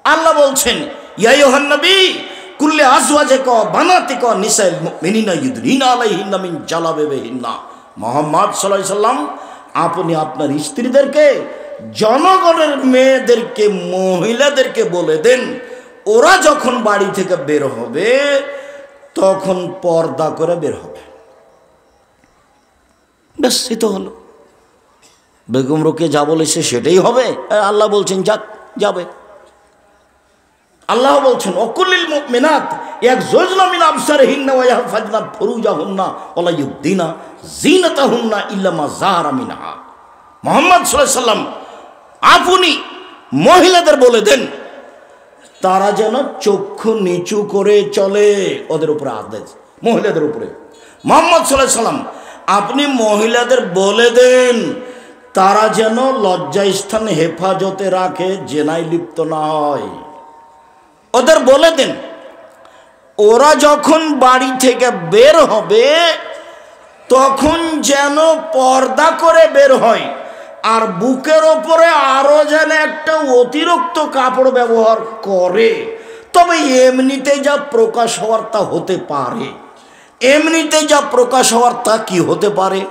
আল্লাহ বলছেন ইয়া আইয়ুহান নবী কুল্লি আজওয়াজিকা বানাতিকা নিসাইল মুমিনিনা ইউদনিনা আলাইহিন্না মিন জালাবিবিহিন্না। মুহাম্মদ সাল্লাল্লাহু আলাইহি সাল্লাম, আপনি আপনার স্ত্রীদেরকে, জনগণের মেয়েদেরকে, মহিলাদেরকে বলে দেন ওরা যখন বাড়ি থেকে বের হবে তখন পর্দা করে বের হবে। ব্যাস, এই তো হলো। বেগম রোকেয়া যা বলেছে সেটাই হবে। আল্লাহ বলছেন যাক, যাবে। আল্লাহ বলছেন অকুলিল মুমিনাত ইয়াগযুজনা মিন আবসারিহিন্না ওয়া ইয়াহফাজনা ফুরুজাহুন্না ওয়া লা ইউবদিনা যিনাতাহুন্না ইল্লা মা যাহারা মিনহা। মুহাম্মদ সাল্লাল্লাহু আলাইহি সাল্লাম, আপনি মহিলাদের বলে দেন তারা যেন চক্ষু নিচু করে চলে। ওদের উপরে আদেশ, মহিলাদের উপরে। মুহাম্মদ সাল্লাল্লাহু আলাইহি সাল্লাম, আপনি মহিলাদের বলে দেন তারা যেন লজ্জাস্থান হেফাজতে রাখে, জেনায় লিপ্ত না হয়। ওদের বলে দেন ওরা যখন বাড়ি থেকে বের হবে তখন যেন পর্দা করে বের হয়, আর বুকের ওপরে আরো যেন একটা অতিরিক্ত কাপড় ব্যবহার করে। তবে এমনিতে যা প্রকাশ হওয়ার তা হতে পারে, এমনিতে যা প্রকাশ হওয়ার তা কি হতে পারে?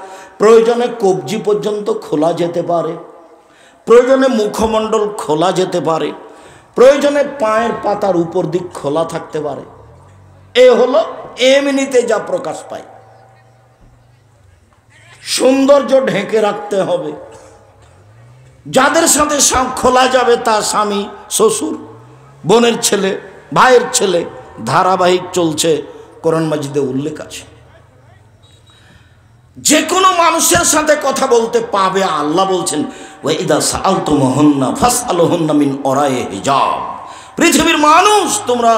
প্রয়োজনে কবজি পর্যন্ত খোলা যেতে পারে, প্রয়োজনে মুখমণ্ডল খোলা যেতে পারে, প্রয়োজনে পায়ের পাতার উপর দিক খোলা থাকতে পারে। এ হলো এমনিতে যা প্রকাশ পায়। সৌন্দর্য ঢেকে রাখতে হবে। যাদের সাথে খোলা যাবে তা স্বামী, শ্বশুর, বোনের ছেলে, ভাইয়ের ছেলে, ধারাবাহিক চলছে, কোরআন মাজিদে উল্লেখ আছে। যে কোনো মানুষের সাথে কথা বলতে পাবে। আল্লাহ বলছেন ওয়া ইদা সাআলতুমুহুন্না ফাসআলুহুন্না মিন ওরাই হিজাব। পৃথিবীর মানুষ, তোমরা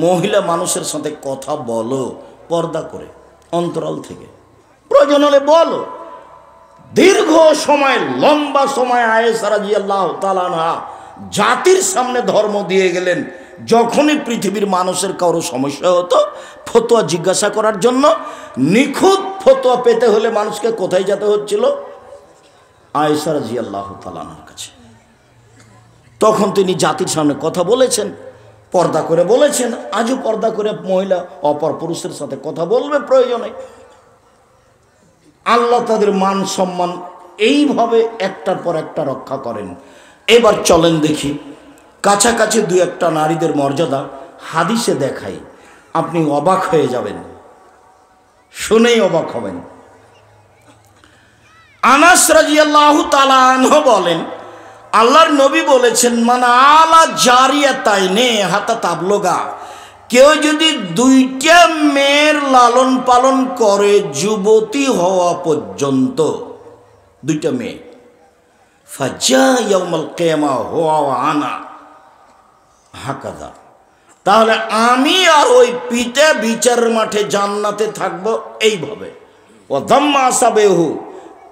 মহিলা মানুষের সাথে কথা বলো পর্দা করে, অন্তরাল থেকে। প্রয়োজন হলে বলো। দীর্ঘ সময়, লম্বা সময় আয়েশা রাদিয়াল্লাহু তাআলা আনহা জাতির সামনে ধর্ম দিয়ে গেলেন। যখনই পৃথিবীর মানুষের কারো সমস্যা হতো ফতোয়া জিজ্ঞাসা করার জন্য, নিখুঁত ফতোয়া পেতে হলে মানুষকে কোথায় যেতে হচ্ছিল? আয়েশা রাদিয়াল্লাহু তাআলা আনহার কাছে। তখন তিনি জাতির সামনে কথা বলেছেন, পর্দা করে বলেছেন। আজও পর্দা করে মহিলা অপর পুরুষের সাথে কথা বলবে প্রয়োজনে। আল্লাহ তাদের মান সম্মান এইভাবে একটার পর একটা রক্ষা করেন। এবার চলেন দেখি কাছাকাছি দু একটা নারীদের মর্যাদা হাদিসে দেখাই, আপনি অবাক হয়ে যাবেন, শুনেই অবাক হবেন। আনাস রাদিয়াল্লাহু তাআলা আনহু বলেন, আল্লাহর নবী বলেছেন মান আলা জারিয়াতাইনে হাতা তাবলুগা, কেউ যদি দুইটা মেয়ের লালন পালন করে যুবতী হওয়া পর্যন্ত, দুইটা মেয়ে, ফাজা ইয়াউমাল কিয়ামা হুয়া ওয়া আনা হাকাদা, তাহলে আমি আর ওই পিতা বিচারের মাঠে জান্নাতে থাকব এইভাবে। ও দাম্মা আসাবেহু,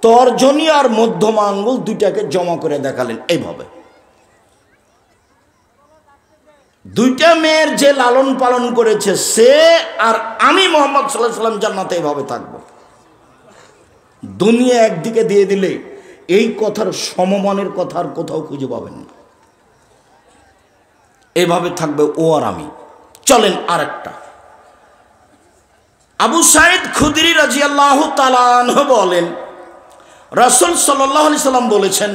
তর্জনী আর মধ্যমা আঙ্গুল দুইটাকে জমা করে দেখালেন এইভাবে। দুইটা মেয়ের যে লালন পালন করেছে সে আর আমি মুহাম্মদ সাল্লাল্লাহু আলাইহি ওয়াসাল্লাম জান্নাতে এইভাবে থাকব। দুনিয়া একদিকে দিয়ে দিলে এই কথার সমমানের কথা আর কোথাও খুঁজে পাবেন না। এভাবে থাকবে ও আর আমি। চলেন আরেকটা। আবু সাঈদ খুদরি রাদিয়াল্লাহু তাআলা আনহু বলেন, রাসূল সাল্লাল্লাহু আলাইহি সাল্লাম বলেছেন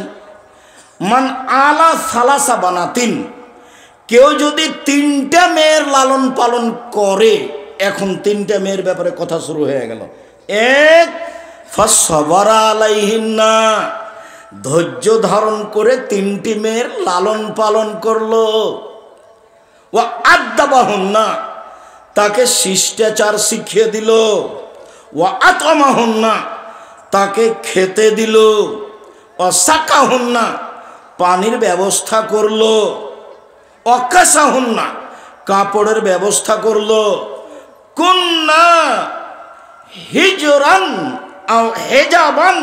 মান আলা সালাসা বানাতিন, কেউ যদি তিনটা মেয়ের লালন পালন করে। এখন তিনটা মেয়ের ব্যাপারে কথা শুরু হয়ে গেল। এক, ফাসসাবারা আলাইহিন্না, ধৈর্য ধারণ করে তিনটি মেয়ের লালন পালন করলো। ওয়া আদাবাহুন্না, তাকে শিষ্টাচার শিখিয়ে দিল। ওয়া আতমাহুন্না, তাকে খেতে দিল। ওয়া সাকাহুন্না, পানির ব্যবস্থা করলো। অকাসাহুন্না, কাপড়ের ব্যবস্থা করলো। কুন্না হিজরান আও হেজাবান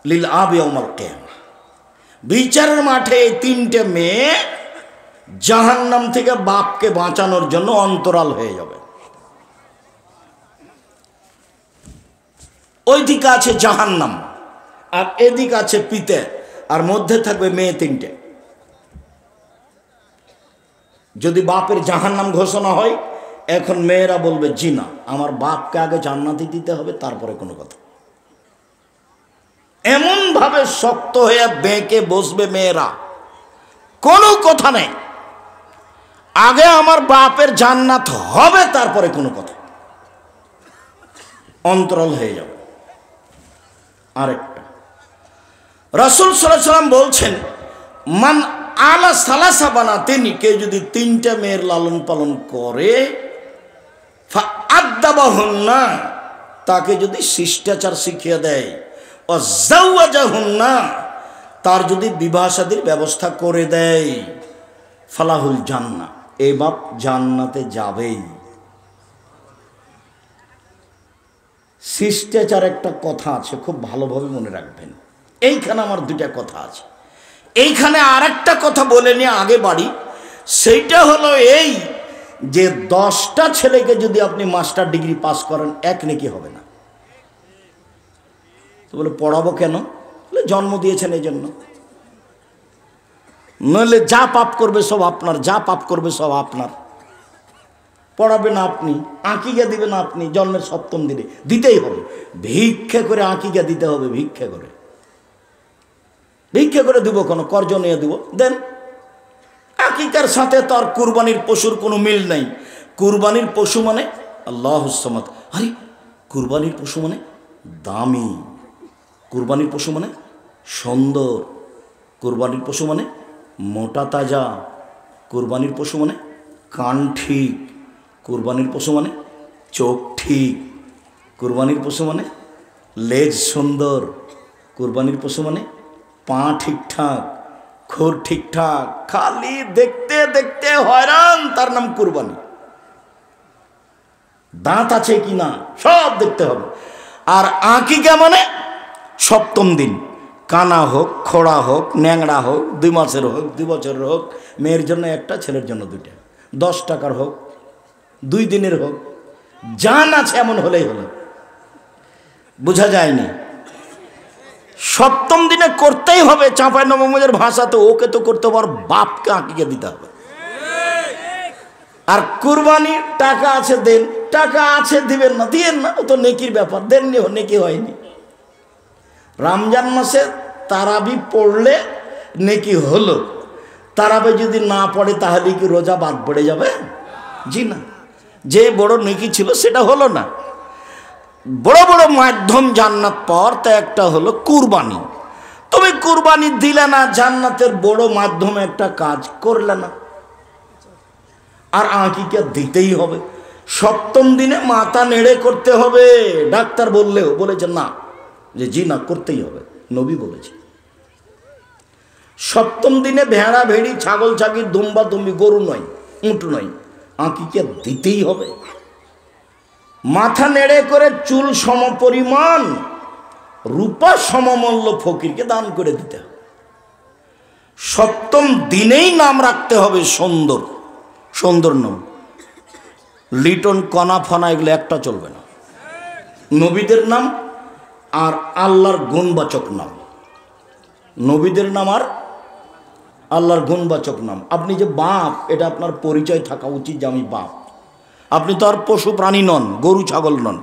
লিল আবি ইয়াউমাল কিয়ামা, বিচারের মাঠে এই তিনটে মেয়ে জাহান্নাম থেকে বাপকে বাঁচানোর জন্য অন্তরাল হয়ে যাবে। ওই দিকে আছে জাহান্নাম আর এদিকে আছে পিতে। আর মধ্যে থাকবে মেয়ে 3টে। যদি বাপের জাহান্নাম ঘোষণা হয়, এখন মেয়েরা বলবে জি না, আমার বাপকে আগে জান্নাতি দিতে হবে, তারপরে কোনো কথা। এমন ভাবে শক্ত হয়ে বেঁকে বসবে মেয়েরা, কোনো কথা নেই, আগে আমার বাপের জান্নাত হবে, তারপরে কোনো কথা। অন্তরাল হয়ে যাবে। আরেকটা রাসূল সাল্লাল্লাহু আলাইহি ওয়াসাল্লাম বলছেন, মান আলা সালাসা বানাতিনি, কেউ যদি 3টা মেয়ের লালন পালন করে, ফা আদাবাহুন্না, তাকে যদি শিষ্টাচার শিখিয়ে দেয়, ও জাওয়াজাহুন্না, তার যদি বিবাহ শাদীর ব্যবস্থা করে দেয়, ফালাহুল জান্নাহ, এই বাপ জান্নাতে যাবেই। শিষ্টাচার একটা কথা আছে, খুব ভালোভাবে মনে রাখবেন। এইখানে আমার 2টা কথা আছে। এইখানে আর একটা কথা বলে নিয়ে আগে বাড়ি, সেইটা হলো এই যে 10টা ছেলেকে যদি আপনি মাস্টার ডিগ্রি পাস করেন, 1 নেকি হবে না। তো বলে পড়াবো কেন? বলে জন্ম দিয়েছেন এই জন্য। নইলে যা পাপ করবে সব আপনার, যা পাপ করবে সব আপনার। পড়াবেন আপনি, আকিকা দিবেন আপনি, জন্মের 7ম দিনে দিতেই হবে। ভিক্ষা করে আকিকা দিতে হবে, ভিক্ষা করে। ভিক্ষা করে দিব কেন? কর্জ নিয়ে দিব, দেন। আকিকার সাথে তো আর কুরবানির পশুর কোনো মিল নাই। কুরবানির পশু মানে আল্লাহুস সামাদ। আরে কুরবানির পশু মানে দামি, কুরবানির পশু মানে সুন্দর, কুরবানির পশু মানে মোটা তাজা, কুরবানির পশু মানে কান ঠিক, কুরবানির পশু মানে চোখ ঠিক, কুরবানির পশু মানে লেজ সুন্দর, কুরবানির পশু মানে পা ঠিকঠাক, খুর ঠিকঠাক। খালি দেখতে দেখতে হয়রান, তার নাম কুরবানি। দাঁত আছে কি না সব দেখতে হবে। আর আকিকা মানে 7ম দিন, কানা হোক, খোড়া হোক, ন্যাংড়া হোক, 2 মাসের হোক, 2 বছরের হোক, মেয়ের জন্য 1টা, ছেলের জন্য 2টা, 10 টাকার হোক, 2 দিনের হোক, জান আছে এমন হলেই হলো। বোঝা যায়নি? 7ম দিনে করতেই হবে। চাঁপাইনবাবগঞ্জের ভাষা তো, ওকে তো করতে হবে, আর বাপকে আকিকা দিতে হবে। আর কুরবানি টাকা আছে দেন, টাকা আছে দিবেন না, দিয়েন না, ও তো নেকির ব্যাপার, দেননি, নেকি হয়নি। রমজান মাসে তারাবি পড়লে নেকি হলো, তারাবি যদি না পড়ে তাহলে কি রোজা বাদ পড়ে যাবে? জি না, যে বড় নেকি ছিল সেটা হলো না। বড় বড় মাধ্যম জান্নাত পাওয়ার, তা একটা হলো কুরবানি। তুমি কুরবানি দিলে না, জান্নাতের বড় মাধ্যমে একটা কাজ করলে না। আর আকিকা দিতেই হবে। 7ম দিনে মাথা নেড়ে করতে হবে। ডাক্তার বললেও বলেছে না, যে জি না, করতেই হবে, নবী বলেছে। 7ম দিনে ভেড়া ভেড়ি, ছাগল ছাগি, দুম্বা দুম্বি, গরু নয়, উঁট নয়, আকিকা দিতেই হবে। মাথা নেড়ে করে চুল সমপরিমাণ রূপা সমমূল্য ফকিরকে দান করে দিতে হবে। 7ম দিনেই নাম রাখতে হবে সুন্দর, সুন্দর নাম। লিটন, কণা ফনা এগুলো একটা চলবে না। নবীদের নাম আর আল্লাহর গুণবাচক নাম, নবীদের নাম আর আল্লাহর গুণবাচক নাম। আপনি যে বাপ, এটা আপনার পরিচয় থাকা উচিত যে আমি বাপ। আপনি তো আর পশু প্রাণী নন, গরু ছাগল নন।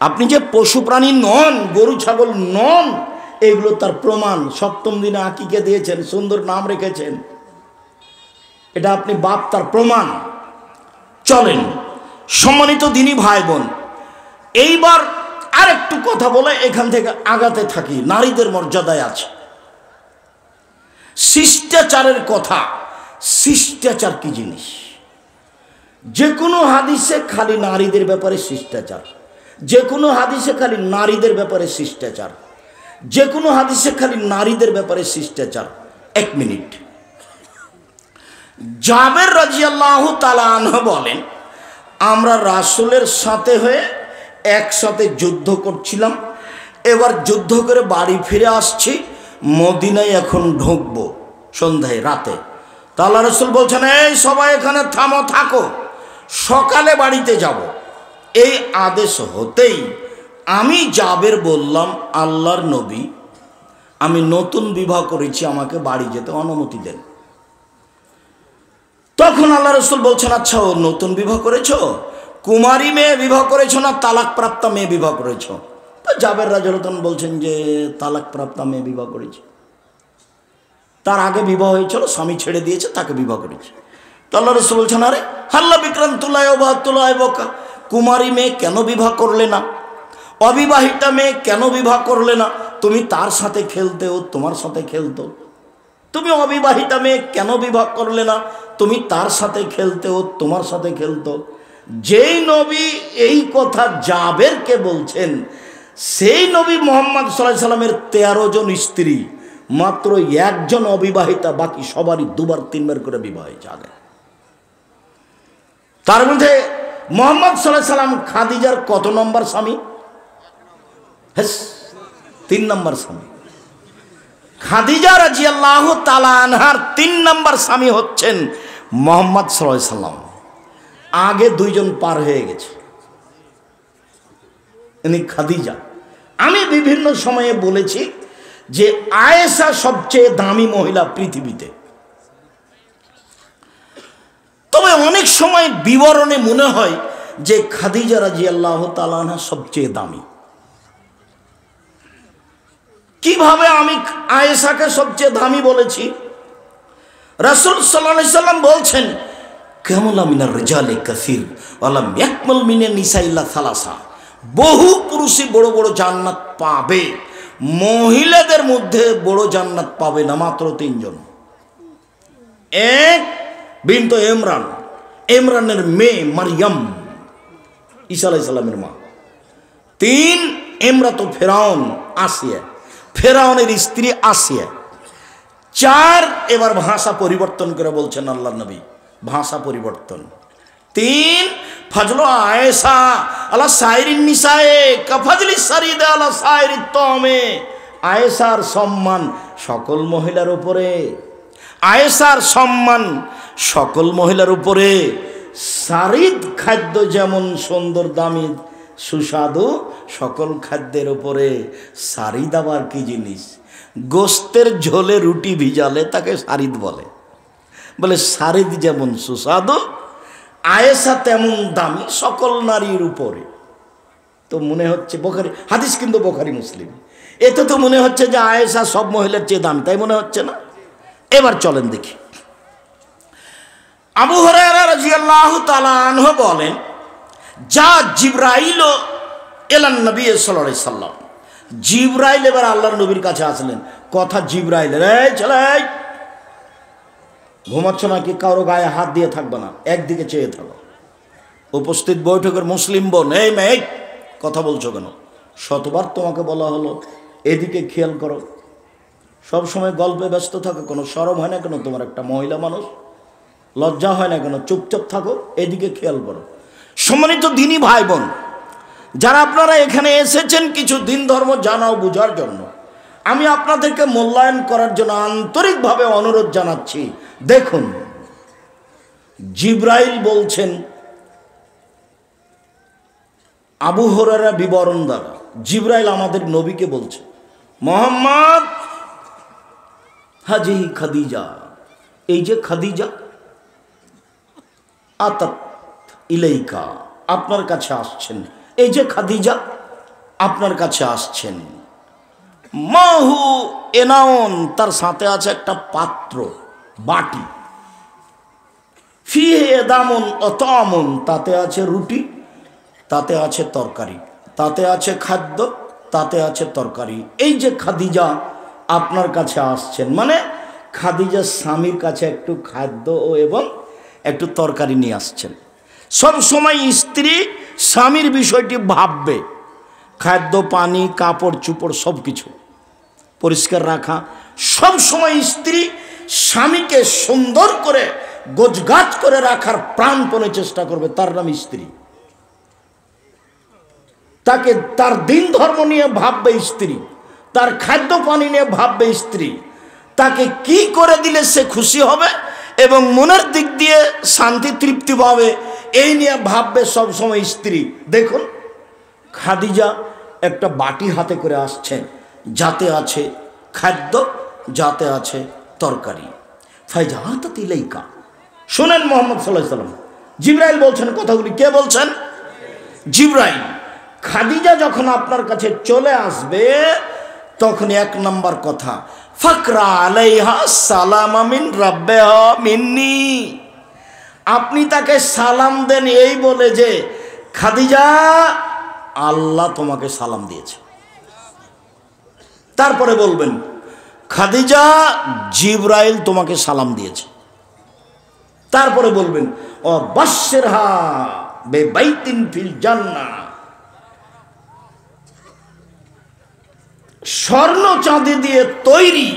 আপনি যে পশু প্রাণী নন, গরু ছাগল নন, এগুলো তার প্রমাণ। 7ম দিনে আকিকা দিয়েছেন, সুন্দর নাম রেখেছেন, এটা আপনি বাপ, তার প্রমাণ। চলেন সম্মানিত দিনী ভাই বোন, এইবার আর একটু কথা বলে এখান থেকে আগাতে থাকি। নারীদের মর্যাদায় আছে শিষ্টাচারের কথা। শিষ্টাচার কি জিনিস? যে কোনো হাদিসে খালি নারীদের ব্যাপারে শিষ্টাচার, যে কোনো হাদিসে খালি নারীদের ব্যাপারে শিষ্টাচার, যে কোনো হাদিসে খালি নারীদের ব্যাপারে শিষ্টাচার। 1 মিনিট। জাবের রাদিয়াল্লাহু তাআলা আনহু বলেন, আমরা রাসূলের সাথে হয়ে একসাথে যুদ্ধ করছিলাম। এবার যুদ্ধ করে বাড়ি ফিরে আসছি, মদিনায় এখন ঢুকবো সন্ধ্যায়, রাতে। তা আল্লাহ রাসূল বলছেন, এই সবাই এখানে থামো, থাকো, সকালে বাড়িতে যাব। এই আদেশ হতেই আমি জাবের বললাম, আল্লাহর নবী, আমি নতুন বিবাহ করেছি, আমাকে বাড়ি যেতে অনুমতি দেন। তখন আল্লাহ রসুল বলছেন, আচ্ছা ও নতুন বিবাহ করেছ, কুমারী মেয়ে বিবাহ করেছ না তালাক প্রাপ্তা মেয়ে বিবাহ করেছ? তো জাবের রাদিয়াল্লাহু আনহু বলছেন যে তালাক প্রাপ্তা মেয়ে বিবাহ করেছি। তার আগে বিবাহ হয়েছিল, স্বামী ছেড়ে দিয়েছে, তাকে বিবাহ করেছে। তো আল্লাহ রসুল বলছেন, আরে হাল্লা বিক্রান্তুল্লাহ বাহাতুল্লাহ বকা, কুমারী মেয়ে কেন বিবাহ করলে না? অবিবাহিতা মেয়ে কেন বিবাহ করলে না? তুমি তার সাথে খেলতে, ও তোমার সাথে খেলতো। তুমি অবিবাহিতা মেয়ে কেন বিবাহ করলে না? তুমি তার সাথে খেলতে, ও তোমার সাথে খেলতো। যেই নবী এই কথা জাবেরকে বলছেন, সেই নবী মুহাম্মদ সাল্লাল্লাহু আলাইহি সাল্লামের 13 জন স্ত্রী, মাত্র একজন অবিবাহিতা, বাকি সবারই দুবার তিনবার করে বিবাহ হয়েছে আগে। তার মধ্যে মুহাম্মদ সাল্লাল্লাহু আলাইহি সাল্লাম খাদিজার কত নম্বর স্বামী? 3 নম্বর স্বামী। খাদিজা রাদিয়াল্লাহু তাআলা আনহার 3 নম্বর স্বামী হচ্ছেন মুহাম্মদ সাল্লাল্লাহু আলাইহি সাল্লাম। আগে 2 জন পার হয়ে গেছে, ইনি খাদিজা। আমি বিভিন্ন সময়ে বলেছি যে আয়েশা সবচেয়ে দামি মহিলা পৃথিবীতে। তবে অনেক সময় বিবরণে মনে হয় যে খাদিজা রাদিয়াল্লাহু তাআলা আনহা সবচেয়ে দামি। কিভাবে আমি আয়েশাকে সবচেয়ে দামি বলেছি? রাসূল সাল্লাল্লাহু আলাইহি সাল্লাম বলছেন, কামুলা মিনার রিজালি কাসীর ওয়া লাম ইয়াকমুল মিনান নিসা ইল্লা সালাসা। বহু পুরুষই বড় বড় জান্নাত পাবে, মহিলাদের মধ্যে বড় জান্নাত পাবে না মাত্র 3 জন। এক বিনতে ইমরান, ইমরানের মেয়ে মারইয়াম, ঈসা আলাইহিস সালামের মা। 3 ইমরাতু ফিরাউন, আসিয়া, ফেরাউনের স্ত্রী আসিয়া। 4 এবার ভাষা পরিবর্তন করে বলছেন আল্লাহর নবী, ভাষা পরিবর্তন। 3 ফজল আয়েশা আলা সাইরিন নিসায়ে কাফজলি সারিদা আলা সাইরিত তামে। আয়েশার সম্মান সকল মহিলার উপরে, আয়েশার সম্মান সকল মহিলার উপরে। সারিদ খাদ্য যেমন সুন্দর, দামি, সুস্বাদু, সকল খাদ্যের উপরে সারিদ আবার কি জিনিস? গোস্তের ঝোলে রুটি ভিজালে তাকে সারিদ বলে। বলে সারিদ যেমন সুস্বাদু, আয়েশা তেমন দামি সকল নারীর উপরে। তো মনে হচ্ছে বুখারী হাদিস, কিন্তু বুখারী মুসলিম, এতে তো মনে হচ্ছে যে আয়েশা সব মহিলার চেয়ে দামি, তাই মনে হচ্ছে না? এবার চলেন দেখি। আবু হুরায়রা রাদিয়াল্লাহু তাআলা আনহু বলেন, যা জিবরাইল এলান নবী সাল্লাল্লাহু আলাইহি সাল্লাম। জিবরাইল এবার আল্লাহর নবীর কাছে আসলেন। কথা জিবরাইলের, এই চলে, ঘুমাচ্ছ নাকি? কারো গায়ে হাত দিয়ে থাকবে না, একদিকে চেয়ে থাকো। উপস্থিত বৈঠকের মুসলিম বোন, এই মেয়ে কথা বলছো কেন? শতবার তোমাকে বলা হলো এদিকে খেয়াল করো। সব সময় গল্পে ব্যস্ত থাকো, কোনো শরম হয় না কেন? তোমার একটা মহিলা মানুষ, লজ্জা হয় না কেন? চুপচাপ থাকো, এদিকে খেয়াল করো। সম্মানিত দিনী ভাই বোন, যারা আপনারা এখানে এসেছেন কিছু দিন ধর্ম জানা ও বোঝার জন্য, আমি আপনাদেরকে মূল্যায়ন করার জন্য আন্তরিকভাবে অনুরোধ জানাচ্ছি। দেখুন, জিবরাইল বলছেন, আবু হুরায়রা বিবরণ দ্বারা জিবরাইল আমাদের নবীকে বলছে, মুহাম্মদ হাজিহি খাদিজা, এই যে খাদিজা, আতাত ইলাইকা, আপনার কাছে আসছেন। এই যে খাদিজা আপনার কাছে আসছেন। মাহু এনাউন, তার সাথে আছে একটা পাত্র, বাটি। ফিহে এদামুন অতামুন, তাতে আছে রুটি, তাতে আছে তরকারি, তাতে আছে খাদ্য, তাতে আছে তরকারি। এই যে খাদিজা আপনার কাছে আসছেন, মানে খাদিজা স্বামীর কাছে একটু খাদ্য ও এবং একটু তরকারি নিয়ে আসছেন। সব সময় স্ত্রী স্বামীর বিষয়টি ভাববে, খাদ্য, পানি, কাপড় চুপড় সব কিছু পরিষ্কার রাখা। সব সময় স্ত্রী স্বামীকে সুন্দর করে গোছগাছ করে রাখার প্রাণপণে চেষ্টা করবে, তার নাম স্ত্রী। তাকে তার দিন ধর্ম নিয়ে ভাববে স্ত্রী, তার খাদ্য পানি নিয়ে ভাববে স্ত্রী, তাকে কি করে দিলে সে খুশি হবে এবং মনের দিক দিয়ে শান্তি তৃপ্তি পাবে, এই নিয়ে ভাববে সব সময় স্ত্রী। দেখুন, খাদিজা একটা বাটি হাতে করে আসছেন, যাতে আছে খাদ্য, যাতে আছে তরকারি। ফাইজাআতাত ইলাইকা, শোনেন মুহাম্মদ সাল্লাল্লাহু আলাইহি ওয়াসাল্লাম, জিবরাইল বলছেন কথাগুলি। কে বলছেন? জিবরাইল। খাদিজা যখন আপনার কাছে চলে আসবে তখন এক নম্বর কথা, ফাকরা আলাইহা সালামা মিন রাব্বিহা মিন্নি, আপনি তাকে সালাম দেন এই বলে যে খাদিজা আল্লাহ তোমাকে সালাম দিয়েছে। তারপরে বলবেন খাদিজা জিবরাইল তোমাকে সালাম দিয়েছে। তারপরে বলবেন ও বাশশিরহা বিবাইতিন ফিল জান্নাহ, স্বর্ণ চাঁদি দিয়ে তৈরি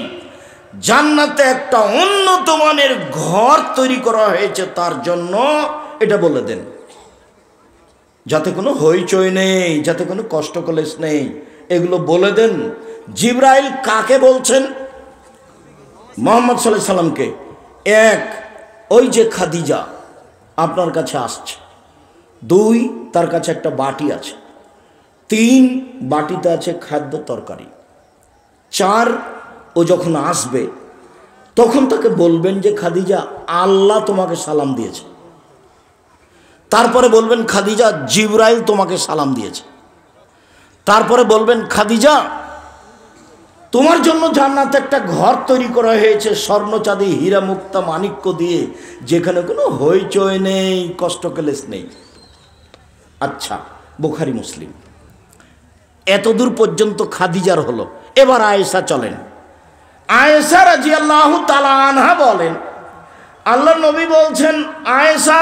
জান্নাতে একটা উন্নত মানের ঘর তৈরি করা হয়েছে তার জন্য, এটা বলে দেন, যাতে কোনো হইচই নেই, যাতে কোনো কষ্ট কলেশ নেই, এগুলো বলে দেন। জিবরাইল কাকে বলছেন? মুহাম্মদ সাল্লাল্লাহু আলাইহি সাল্লামকে। এক, ওই যে খাদিজা আপনার কাছে আসছে। দুই, তার কাছে একটা বাটি আছে। তিন, বাটিতে আছে খাদ্য তরকারি। চার, ও যখন আসবে তখন তাকে বলবেন যে খাদিজা আল্লাহ তোমাকে সালাম দিয়েছে। তারপরে বলবেন খাদিজা জিবরাইল তোমাকে সালাম দিয়েছে। তারপরে বলবেন খাদিজা তোমার জন্য জান্নাতে একটা ঘর তৈরি করা হয়েছে স্বর্ণ চাঁদি হীরা মুক্তা মাণিক্য দিয়ে, যেখানে কোনো হইচই নেই, কষ্ট ক্লেশ নেই। আচ্ছা, বুখারী মুসলিম। এতদূর পর্যন্ত খাদিজার হলো। এবার আয়েশা চলেন। আয়েশা রাদিয়াল্লাহু তাআলা আনহা বলেন, আল্লাহর নবী বলছেন, আয়েশা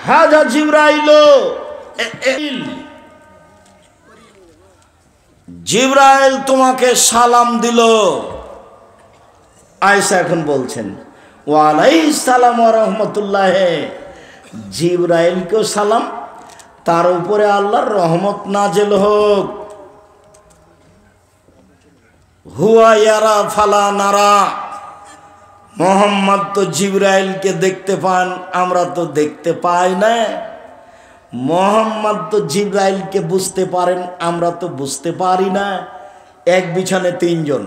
হাজা জিবরাইল, জিবরাইল তোমাকে সালাম দিল। আয়েশা এখন বলছেন ওয়া আলাইহিস সালাম ওয়া রাহমাতুল্লাহ, জিবরাইলকেও সালাম, তার উপরে আল্লাহর রহমত নাজেল হোক। হুয়া ইয়ারা ফালা নারা, মুহাম্মদ তো জিবরাইলকে দেখতে পান, আমরা তো দেখতে পাই না। মুহাম্মদ তো জিবরাইলকে বুঝতে পারেন, আমরা তো বুঝতে পারি না। এক বিছানে তিনজন,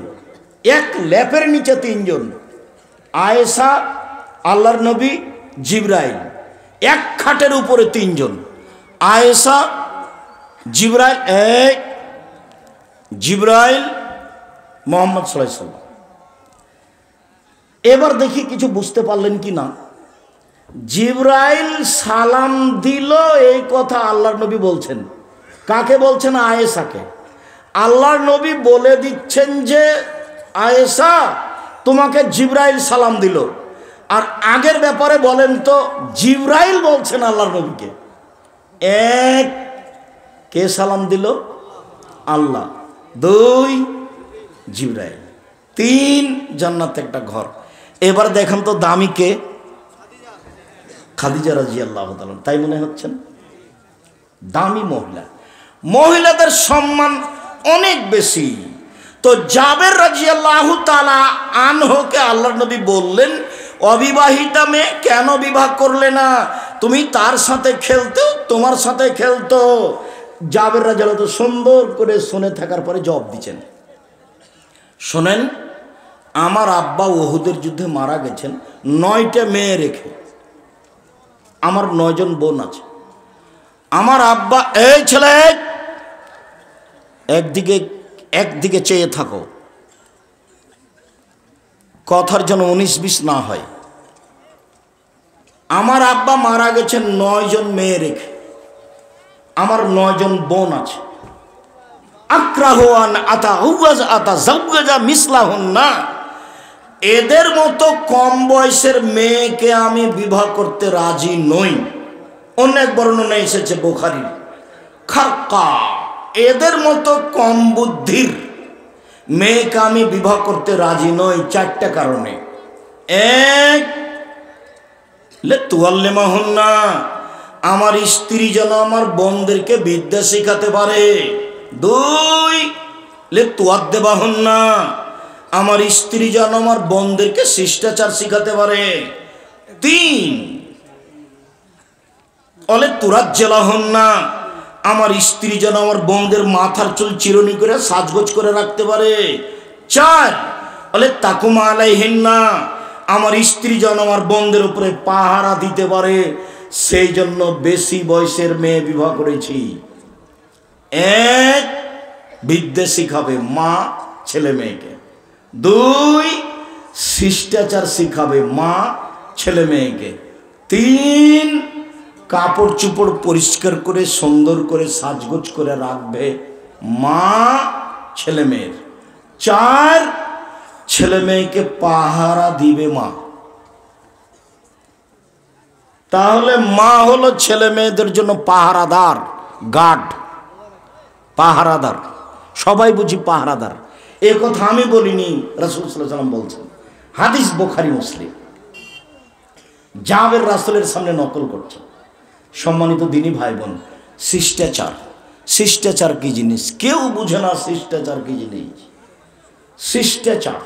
এক লেপের নিচে তিনজন, আয়েশা, আল্লাহর নবী, জিবরাইল। এক খাটের উপরে তিনজন, আয়েশা, জিবরাইল, জিবরাইল, মুহাম্মদ সাল্লাল্লাহু আলাইহি ওয়াসাল্লাম। এবার দেখি কিছু বুঝতে পারলেন কি না। জিবরাইল সালাম দিল এই কথা আল্লাহর নবী বলছেন। কাকে বলছেন? আয়েশাকে। আল্লাহর নবী বলে দিচ্ছেন যে আয়েশা তোমাকে জিবরাইল সালাম দিল। আর আগের ব্যাপারে বলেন তো, জিবরাইল বলছেন আল্লাহর নবীকে। এক, কে সালাম দিল? আল্লাহ। দুই, জিবরাইল। তিন, জান্নাতে একটা ঘর। এবার দেখেন তো দামি কে? খাদিজা রাদিয়াল্লাহু তাআলা। তাই মনে হচ্ছেন? দামি মহিলা, মহিলাদের সম্মান অনেক বেশি। তো জাবের রাদিয়াল্লাহু তাআলা আনহুকে আল্লাহর নবী বললেন, অবিবাহিতা মেয়ে কেন বিবাহ করলে না? তুমি তার সাথে খেলতো, তোমার সাথে খেলতো। জাবের রাদিয়াল্লাহু তাআলা সুন্দর করে শুনে থাকার পরে জবাব দিচ্ছেন, শোনেন, আমার আব্বা উহুদের যুদ্ধে মারা গেছেন 9টা মেয়ে রেখে। আমার 9 জন বোন আছে। আমার আব্বা, এই ছেলে একদিকে চেয়ে থাকো, কথার যেন 19-20 না হয়। আমার আব্বা মারা গেছেন 9 জন মেয়ে রেখে, আমার 9 জন বোন আছে। আক্রাহুয়ান আতা জাওজাজা মিসলাহুন্না, এদের মতো কম বয়সের মেয়েকে আমি বিবাহ করতে রাজি নই। অনেক বর্ণনা এসেছে বুখারীর। খারকা, এদের মতো কম বুদ্ধির মেয়েকে আমি বিবাহ করতে রাজি নই 4টা কারণে। এক, লিতুআল্লিমাহুন্না, আমার স্ত্রী যেন আমার বোনদেরকে বিদ্যা শেখাতে পারে। 2, লিতুআদ্দিবাহুন্না, আমার স্ত্রী যেন আমার বোনদেরকে শিষ্টাচার শিখাতে পারে। 3, লিতুরাজ্জিলাহুন্না, আমার স্ত্রী যেন আমার বোনদের মাথার চুল চিরুনি করে সাজগোজ করে রাখতে পারে। 4 বলে তাকুম আলাইহিন্না, আমার স্ত্রী যেন আমার বন্ধের উপরে পাহারা দিতে পারে, সেই জন্য বেশি বয়সের মেয়ে বিবাহ করেছি। 1 বিদ্যে শিখাবে মা ছেলে মেয়েকে। 2 শিষ্টাচার শিখাবে মা ছেলে মেয়েকে। 3 কাপড় চোপড় পরিষ্কার করে সুন্দর করে সাজগোজ করে রাখবে মা ছেলে মেয়ের। 4 ছেলে মেয়েকে পাহারা দিবে মা। তাহলে মা হলো ছেলে মেয়েদের জন্য পাহারাদার, গার্ড, পাহারাদার। সবাই বুঝি পাহারাদার, এ কথা আমি বলিনি, রাসূল সাল্লাল্লাহু আলাইহি ওয়াসাল্লাম বলছেন। হাদিস বুখারী মুসলিম। জাবের রাসূলের সামনে নকল করছে। সম্মানিত দিনী ভাই বোন, শিষ্টাচার, শিষ্টাচার কি জিনিস কেউ বুঝে না। শিষ্টাচার কি জিনিস? শিষ্টাচার,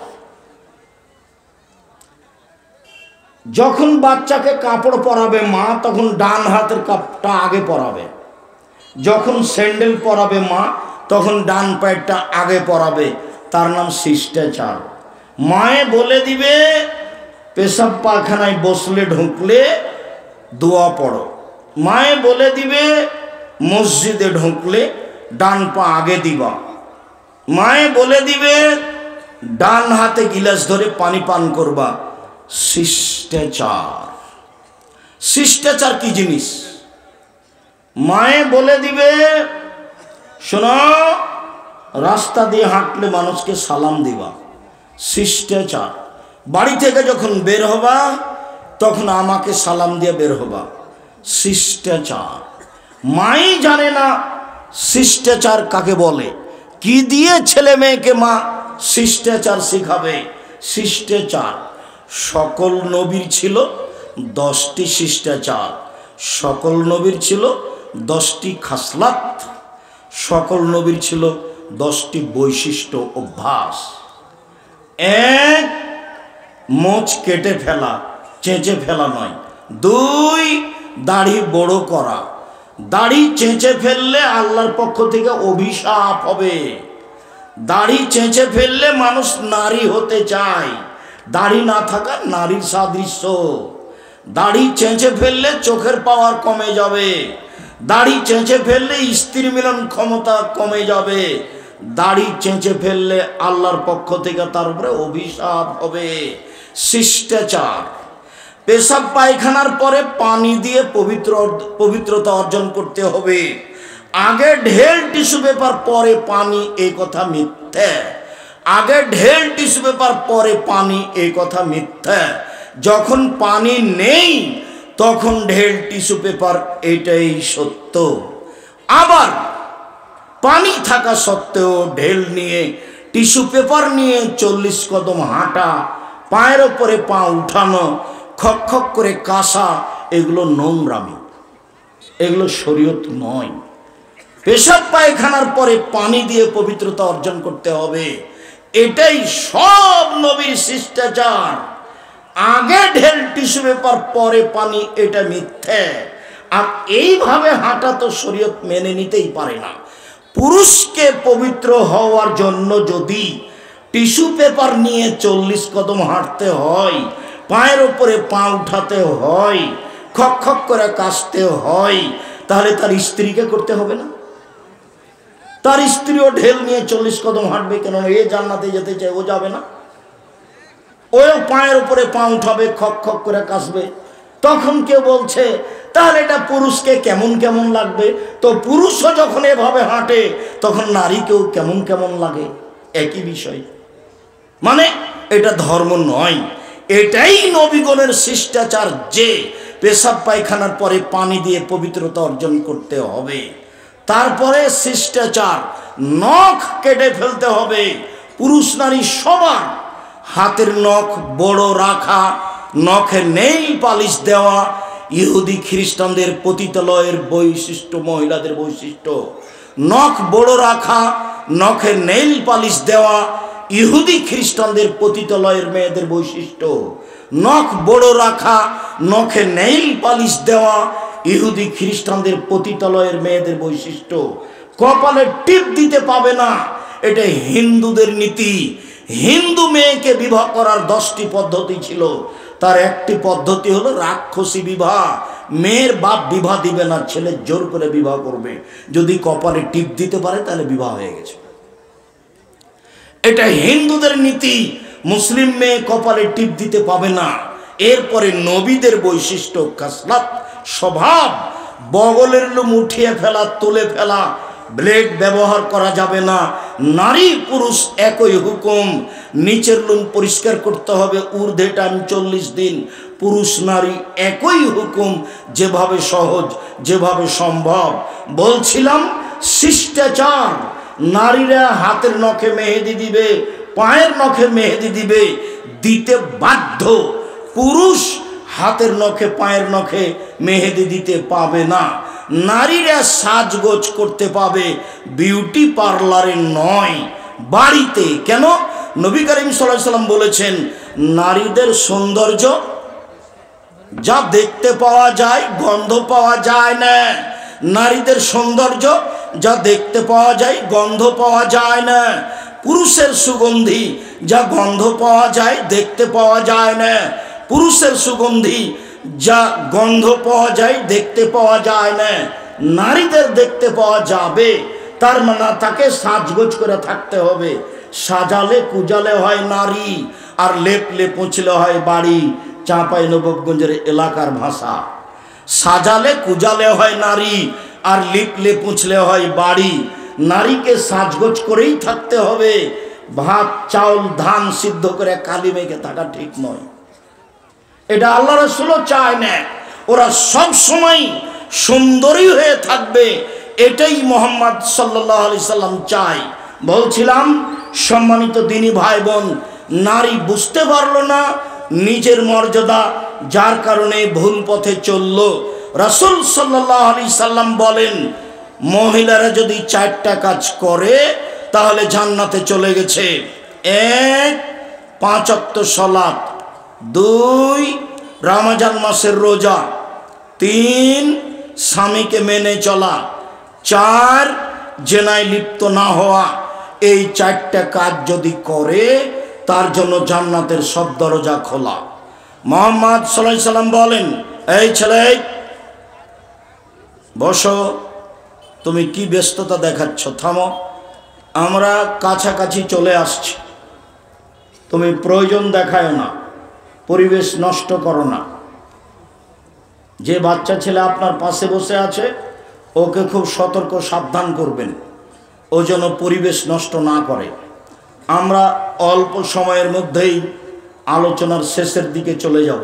যখন বাচ্চাকে কাপড় পরাবে মা, তখন ডান হাতের কাপড়টা আগে পরাবে। যখন স্যান্ডেল পরাবে মা, তখন ডান পায়েরটা আগে পরাবে। তার নাম শিষ্টাচার। মায়ে বলে দিবে পেশাব পায়খানায় বসলে ঢুকলে দোয়া পড়ো। মায়ে বলে দিবে মসজিদে ঢুকলে ডান পা আগে দিবা। মায়ে বলে দিবে ডান হাতে গিলাস ধরে পানি পান করবা। শিষ্টাচার, শিষ্টাচার কি জিনিস? মায়ে বলে দিবে শোনো, রাস্তা দিয়ে হাঁটলে মানুষকে সালাম দিবা। শিষ্টাচার। বাড়ি থেকে যখন বের হবা তখন আমাকে সালাম দিয়ে বের হবা। শিষ্টাচার। মাই জানে না শিষ্টাচার কাকে বলে। কি দিয়ে ছেলে মেয়েকে মা শিষ্টাচার শিখাবে? শিষ্টাচার। সকল নবীর ছিল 10টি শিষ্টাচার, সকল নবীর ছিল 10টি খাসলাত, সকল নবীর ছিল 10টি বৈশিষ্ট্য, অভ্যাস। 1 মোচ কেটে ফেলা, চেঁচে ফেলা নয়। 2 দাড়ি বড় করা। দাড়ি চেঁচে ফেললে আল্লাহর পক্ষ থেকে অভিশাপ হবে। দাড়ি চেঁচে ফেললে মানুষ নারী হতে চায়, দাড়ি না থাকা নারীর সাদৃশ্য। দাড়ি চেঁচে ফেললে চোখের পাওয়ার কমে যাবে। দাড়ি চেঁচে ফেললে স্ত্রী মিলন ক্ষমতা কমে যাবে। দাড়ি চেঁচে ফেললে আল্লাহর পক্ষ থেকে তার উপরে অভিশাপ হবে। শিষ্টাচার। পেশাব পায়খানার পরে পানি দিয়ে পবিত্রতা অর্জন করতে হবে। আগে ঢেল টিস্যু পেপার পরে পানি, এই কথা মিথ্যা। আগে ঢেল টিস্যু পেপার পরে পানি, এই কথা মিথ্যা। যখন পানি নেই তখন ঢেল টিস্যু পেপার, এটাই সত্য। আবার পানি থাকা সত্ত্বেও ঢেল নিয়ে টিস্যু পেপার নিয়ে 40 কদম হাঁটা, পায়ের ওপরে পা উঠানো, খক খক করে কাশা, এগুলো নোংরামি, এগুলো শরীয়ত নয়। পেশাব পায়খানার পরে পানি দিয়ে পবিত্রতা অর্জন করতে হবে, এটাই সব নবীর শিষ্টাচার। আগে ঢেল টিস্যু পেপার পরে পানি, এটা মিথ্যে। আর এইভাবে হাঁটা তো শরীয়ত মেনে নিতেই পারে না। পুরুষকে পবিত্র হওয়ার জন্য যদি টিস্যু পেপার নিয়ে 40 কদম হাঁটতে হয়, পায়ের ওপরে পা উঠাতে হয়, খক খক করে কাশতে হয়, তাহলে তার স্ত্রীকে করতে হবে না? তার স্ত্রীও ঢেল নিয়ে 40 কদম হাঁটবে কেন? এ জান্নাতে যেতে চায়, ও যাবে না? ওও পায়ের উপরে পা উঠাবে, খক খক করে কাশবে। তখন কেউ বলছে তাহলে এটা পুরুষকে কেমন কেমন লাগবে? তো পুরুষও যখন এভাবে হাঁটে তখন নারীকেও কেমন কেমন লাগে, একই বিষয়। মানে এটা ধর্ম নয়, এটাই নবীগণের শিষ্টাচার যে পেশাব পায়খানার পরে পানি দিয়ে পবিত্রতা অর্জন করতে হবে। তারপরে শিষ্টাচার, নখ কেটে ফেলতে হবে। পুরুষ নারী সবার হাতের নখ বড় রাখা, নখে নেইল পালিশ দেওয়া ইহুদি খ্রিস্টানদের পতিতালয়ের বৈশিষ্ট্য, মহিলাদের বৈশিষ্ট্য। নখ বড় রাখা, নখে নেইল পালিশ দেওয়া ইহুদি খ্রিস্টানদের পতিতালয়ের মেয়েদের বৈশিষ্ট্য। নখ বড় রাখা, নখে নেইল পালিশ দেওয়া ইহুদি খ্রিস্টানদের পতিতালয়ের মেয়েদের বৈশিষ্ট্য। কপালে টিপ দিতে পাবে না, এটা হিন্দুদের নীতি। হিন্দু মেয়েকে বিবাহ করার 10টি পদ্ধতি ছিল, তার একটি পদ্ধতি হলো রাক্ষসী বিবাহ। মেয়ের বাপ বিবাহ দিবে না, ছেলে জোর করে বিবাহ করবে, যদি কপালে টিপ দিতে পারে তাহলে বিবাহ হয়ে গেছে। এটা হিন্দুদের নীতি। মুসলিম মেয়ে কপালে টিপ দিতে পাবে না। এরপরে নবীদের বৈশিষ্ট্য, খাসলাত, স্বভাব, বগলের লোম উঠিয়ে ফেলা, তুলে ফেলা, ব্লেড ব্যবহার করা যাবে না। নারী পুরুষ একই হুকুম, নিচের লোম পরিষ্কার করতে হবে ঊর্ধ্বে টাইম 40 দিন। পুরুষ নারী একই হুকুম, যেভাবে সহজ, যেভাবে সম্ভব। বলছিলাম শিষ্টাচার, নারীরা হাতের নখে মেহেদি দিবে, পায়ের নখে মেহেদি দিবে, দিতে বাধ্য। পুরুষ হাতের নখে পায়ের নখে মেহেদি দিতে পাবে না। নারীরা সাজগোজ করতে পাবে, বিউটি পার্লারে নয়, বাড়িতে। কেন? নবী করিম সাল্লাল্লাহু আলাইহি ওয়াসাল্লাম বলেছেন, নারীদের সৌন্দর্য যা দেখতে পাওয়া যায়, গন্ধ পাওয়া যায় না। নারীদের সৌন্দর্য যা দেখতে পাওয়া যায়, গন্ধ পাওয়া যায় না। পুরুষের সুগন্ধি যা গন্ধ পাওয়া যায়, দেখতে পাওয়া যায় না। পুরুষের সুগন্ধি যা গন্ধ পাওয়া যায়, দেখতে পাওয়া যায় না। নারীদের দেখতে পাওয়া যাবে, তার মানে তাকে সাজগোজ করে থাকতে হবে। সাজালে কুজালে হয় নারী, আর লেপলে পুছলে হয় বাড়ি, চাঁপাইনবাবগঞ্জের এলাকার ভাষা। সাজালে কুজালে হয় নারী, আর লিপলে পুছলে হয় বাড়ি। নারীকে সাজগোজ করেই থাকতে হবে। ভাত চাউল ধান সিদ্ধ করে কালি মেখে থাকা ঠিক নয়। এটা আল্লাহ রাসূলও চায় না। ওরা সব সময় সুন্দরী হয়ে থাকবে, এটাই মুহাম্মদ সাল্লাল্লাহু আলাইহি সাল্লাম চায়। বলছিলাম সম্মানিত দিনী ভাই বোন, নারী বুঝতে পারলো না নিজের মর্যাদা, যার কারণে ভুল পথে চলল। রাসূল সাল্লাল্লাহু আলাইহি সাল্লাম বলেন, মহিলারা যদি 4টা কাজ করে তাহলে জান্নাতে চলে গেছে। 1, 5 ওয়াক্ত সালাত, 2, রমজান মাসের রোজা, 3, স্বামীকে মেনে চলা, 4, জেনায় লিপ্ত না হওয়া। এই 4টা কাজ যদি করে তার জন্য জান্নাতের সব দরজা খোলা। মুহাম্মদ সাল্লাল্লাহু আলাইহি সাল্লাম বলেন, এই ছেলে বসো, তুমি কি ব্যস্ততা দেখাচ্ছ, থামো, আমরা কাছাকাছি চলে আসছি, তুমি প্রয়োজন দেখায় না, পরিবেশ নষ্ট করো না। যে বাচ্চা ছেলে আপনার পাশে বসে আছে ওকে খুব সতর্ক সাবধান করবেন, ও যেন পরিবেশ নষ্ট না করে। আমরা অল্প সময়ের মধ্যেই আলোচনার শেষের দিকে চলে যাব,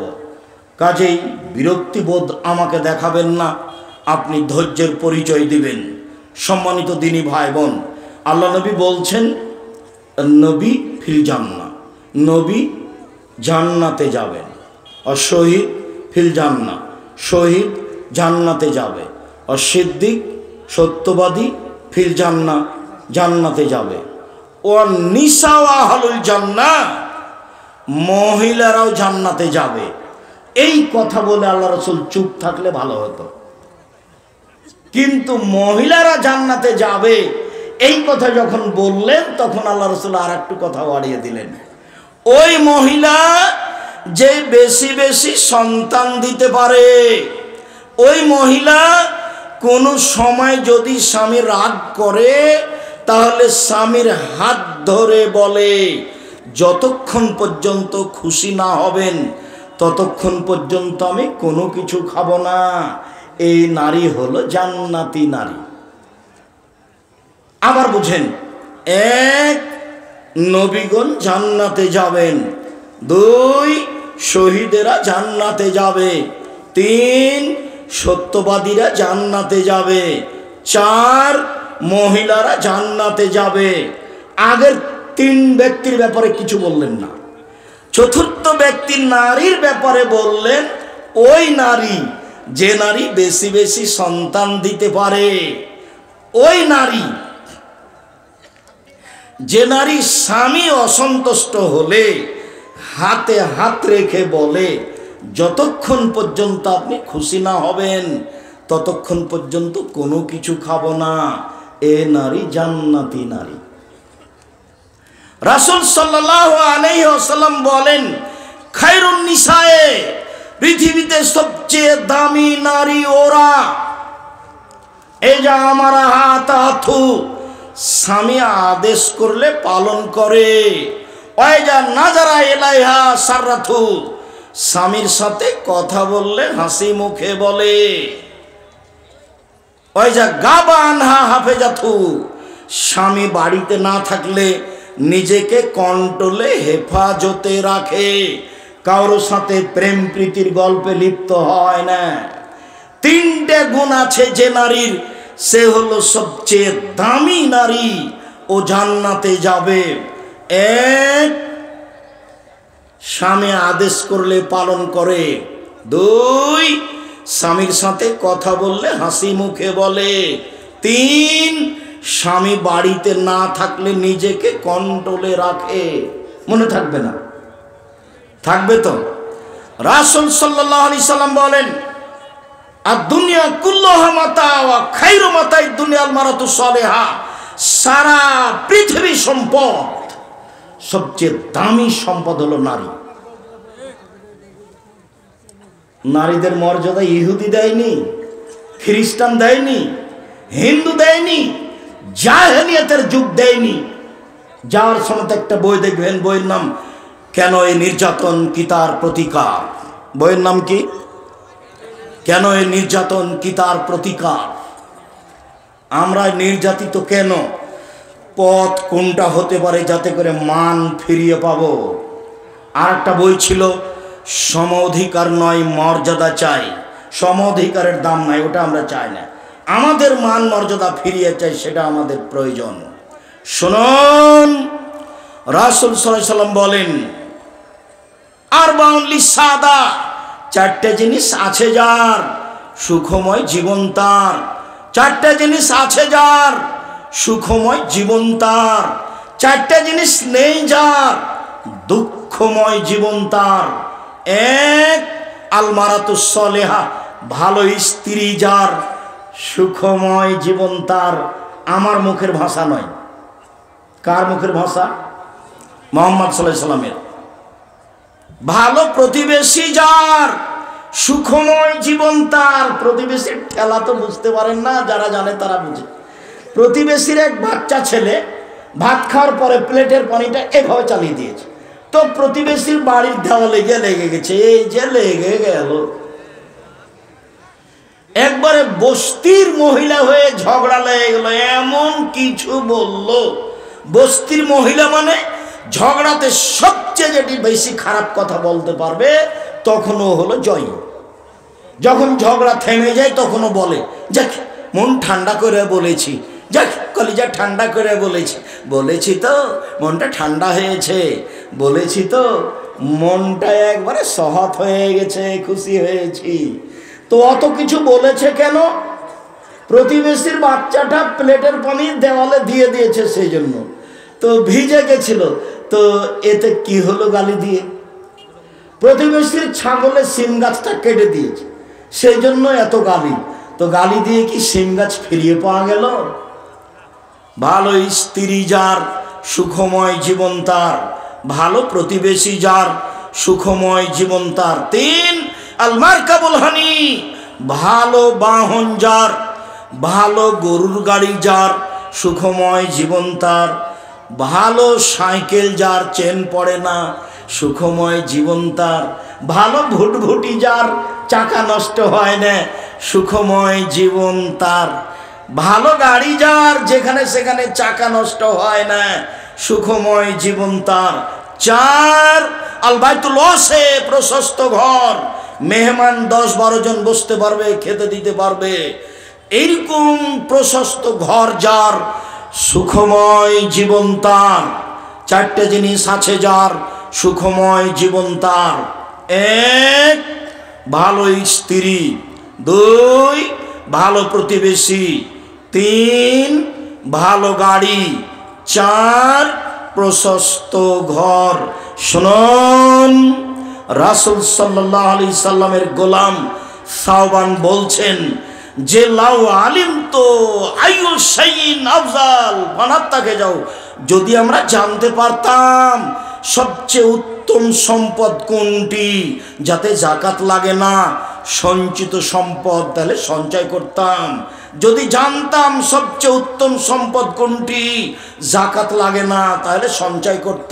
কাজেই বিরক্তিবোধ আমাকে দেখাবেন না, আপনি ধৈর্যের পরিচয় দিবেন। সম্মানিত দিনী ভাই বোন, আল্লাহ নবী বলছেন, নবী ফিল জান্নাহ, নবী জান্নাতে যাবেন। অশহীদ ফিল জান্নাহ, শহীদ জান্নাতে যাবে। অসিদ্দিক সত্যবাদী ফিল জান্নাহ, জান্নাতে যাবে। ও নিসা আহলুল জান্নাহ, মহিলারাও জান্নাতে যাবে। এই কথা বলে আল্লাহ রাসূল চুপ থাকলে ভালো হতো, কিন্তু মহিলারা জান্নাতে যাবে এই কথা যখন বললেন তখন আল্লাহ রাসূল আর একটু কথা বাড়িয়ে দিলেন। ওই মহিলা যে বেশি বেশি সন্তান দিতে পারে, ওই মহিলা কোনো সময় যদি স্বামী রাগ করে তাহলে স্বামীর হাত ধরে বলে, যতক্ষণ পর্যন্ত খুশি না হবেন ততক্ষণ পর্যন্ত আমি কোনো কিছু খাবো না। এই নারী হলো জান্নাতি নারী। আবার বুঝেন, 1, নবীগণ জান্নাতে যাবেন, 2, শহীদেরা জান্নাতে যাবে, 3, সত্যবাদীরা জান্নাতে যাবে, 4, মহিলারা জান্নাতে যাবে। আগের 3 ব্যক্তির ব্যাপারে কিছু বললেন না। চতুর্থ ব্যক্তি নারীর ব্যাপারে বললেন, ওই নারী যে নারী বেশি বেশি সন্তান দিতে পারে, ওই নারী যে নারী স্বামী অসন্তুষ্ট হলে হাতে হাত রেখে বলে, যতক্ষণ পর্যন্ত আপনি খুশি না হবেন ততক্ষণ পর্যন্ত কোনো কিছু খাবো না, এ নারী জান্নাতি নারী। রাসূল সাল্লাল্লাহু আলাইহি ওয়াসাল্লাম বলেন, খায়রুন নিসায়ে, পৃথিবীতে সবচেয়ে দামি নারী ওরা। এই যে আমারা হাতাথু, স্বামী আদেশ করলে পালন করে। ওই যা নাজারা এলাইহা সাররাথু, স্বামীর সাথে কথা বললে হাসি মুখে বলে। ওই যা গাবানহা হাফেজাথু, স্বামী বাড়িতে না থাকলে নিজেকে কন্ট্রোলে হেফাজতে রাখে, কারোর সাথে প্রেম প্রীতির গল্পে লিপ্ত হয় না। তিনটে গুণ আছে যে নারীর, সে হলো সবচেয়ে দামি নারী, ও জান্নাতে যাবে। এক, স্বামী আদেশ করলে পালন করে। দুই, স্বামীর সাথে কথা বললে হাসি মুখে বলে। তিন, স্বামী বাড়িতে না থাকলে নিজেকে কন্ট্রোলে রাখে। মনে থাকবে না? থাকবে তো। রাসূল সাল্লাল্লাহু আলাইহি সাল্লাম বলেন, আর দুনিয়া কুল্লুহা মাতা ওয়া খায়রু মাতাই দুনিয়াল মারাতু সালেহা, সারা পৃথিবী সম্পদ, সবচেয়ে দামি সম্পদ হলো নারী। নারীদের মর্যাদা ইহুদি দেয়নি, খ্রিস্টান দেয়নি, হিন্দু দেয়নি, জাহেলিয়াতের যুগ দেয়নি। যাওয়ার সময় একটা বই দেখবেন, বইয়ের নাম কেন এই নির্যাতন কি তার প্রতিকার। বইয়ের নাম কি? কেন এই নির্যাতন কি তার প্রতিকার। আমরা নির্যাতিত কেন, পথ কোনটা হতে পারে যাতে করে মান ফিরিয়ে পাবো। আর একটা বই ছিল, সম অধিকার নয় মর্যাদা চাই, সম অধিকারের দাম নাই, ওটা আমরা চাই না। আমাদের মান মর্যাদা ফিরিয়ে চাই, সেটা আমাদের প্রয়োজন। শুনুন, রাসূল সাল্লাল্লাহু আলাইহি সাল্লাম বলেন, আরবাউন লিসাদা, চারটে জিনিস আছে যার, সুখময় জীবন তার। চারটে জিনিস আছে যার, সুখময় জীবন তার। চারটে জিনিস নেই যার, দুঃখময় জীবন তার। এক, আলমারাতুস সালেহা, ভালো স্ত্রী যার, সুখময় জীবন তার। আমার মুখের ভাষা নয়, কার মুখের ভাষা? মুহাম্মদ সাল্লাল্লাহু আলাইহি সাল্লামের। ভালো প্রতিবেশী যার, সুখময় জীবন তার। প্রতিবেশীর ঠেলা তো বুঝতে পারেন না, যারা জানে তারা বুঝে। প্রতিবেশীর এক বাচ্চা ছেলে ভাত খাওয়ার পরে প্লেটের পানিটা এভাবে চালিয়ে দিয়েছে, তো প্রতিবেশীর বাড়ির দেওয়ালে গিয়ে লেগে গেছে। এই যে লেগে গেল, একবারে বস্তির মহিলা হয়ে ঝগড়া লেগে গেল, এমন কিছু বলল। বস্তির মহিলা মানে ঝগড়াতে সবচেয়ে যেটি বেশি খারাপ কথা বলতে পারবে, তখনও হলো জয়ী। যখন ঝগড়া থেমে যায় তখনও বলে, যাক মন ঠান্ডা করে বলেছি, যাক কলিজা ঠান্ডা করে বলেছি, বলেছি তো মনটা ঠান্ডা হয়েছে, বলেছি তো মনটা একবারে সহৎ হয়ে গেছে, খুশি হয়েছি। তো অত কিছু বলেছে কেন? প্রতিবেশীর বাচ্চাটা প্লেটের পানি দেওয়ালে দিয়ে দিয়েছে, সেই জন্য তো ভিজে গেছিল। তো এতে কি হলো গালি দিয়ে? প্রতিবেশীর ছাগলের সিম গাছটা কেটে দিয়েছে, সেই জন্য এত গালি। তো গালি দিয়ে কি সিম গাছ ফিরিয়ে পাওয়া গেল? ভালো স্ত্রী যার, সুখময় জীবন তার। ভালো প্রতিবেশী যার, সুখময় জীবন তার। তিন, আল মারকাবুল হানি, ভালো বাহন যার, ভালো গরুর গাড়ি যার, সুখময় জীবন তার। ভালো সাইকেল যার, চেন পড়ে না, সুখময় জীবন তার। ভালো ভুটভুটি যার, চাকা নষ্ট হয় না, সুখময় জীবন তার। ভালো গাড়ি যার, যেখানে সেখানে চাকা নষ্ট হয় না, সুখময় জীবন তার। চার, আল বাইতুল ওয়াসে, প্রশস্ত ঘর, মেহমান 10-12 জন বসতে পারবে, খেতে দিতে পারবে, এইরকম প্রশস্ত ঘর যার, সুখময় জীবন তার। চারটে জিনিস আছে যার, সুখময় জীবন তার। এক, ভালো স্ত্রী। দুই, ভালো প্রতিবেশী। তিন, ভালো গাড়ি। চার, প্রশস্ত ঘর। শুনুন, রাসূল সাল্লাল্লাহু আলাইহি সাল্লামের গোলাম সাওবান বলছেন যে লাউ আলিম তো আইয়ু শাইইন আফজাল, বানাত্তাকে যাও, যদি আমরা জানতে পারতাম সবচেয়ে উত্তম সম্পদ কোনটি, যাতে জাকাত লাগে না, সঞ্চিত সম্পদ, তাহলে সঞ্চয় করতাম। যদি জানতাম সবচেয়ে উত্তম সম্পদ কোনটি, জাকাত লাগে না, তাহলে সঞ্চয় করতাম।